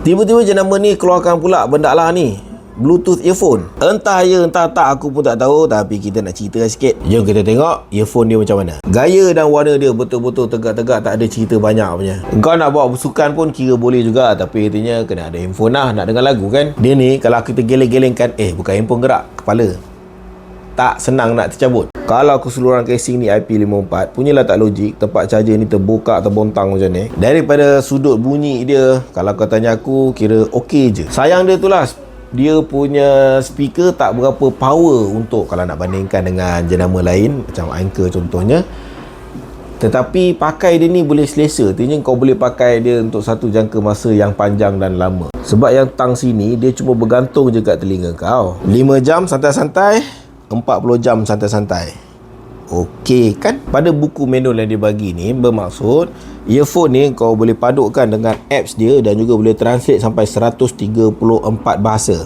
Tiba-tiba jenama ni keluarkan pula benda lah ni, Bluetooth earphone. Entah ya entah tak, aku pun tak tahu. Tapi kita nak cerita sikit. Jom kita tengok earphone dia macam mana. Gaya dan warna dia betul-betul tegak-tegak, tak ada cerita banyak punya. Kau nak bawa bersukan pun kira boleh juga. Tapi intinya kena ada handphone lah, nak dengar lagu kan. Dia ni kalau kita geleng-gelengkan, bukan handphone gerak, kepala. Tak senang nak tercabut. Kalau keseluruhan casing ni IP54, punyalah tak logik tempat charger ni terbuka, terbontang macam ni. Daripada sudut bunyi dia, kalau kau tanya aku, kira okey je. Sayang dia tu lah, dia punya speaker tak berapa power untuk kalau nak bandingkan dengan jenama lain macam Anchor contohnya. Tetapi pakai dia ni boleh selesa. Artinya kau boleh pakai dia untuk satu jangka masa yang panjang dan lama. Sebab yang tang sini dia cuma bergantung je kat telinga kau. 5 jam santai-santai, 40 jam santai-santai. Okey kan? Pada buku manual yang dia bagi ni bermaksud earphone ni kau boleh padukkan dengan apps dia dan juga boleh translate sampai 134 bahasa.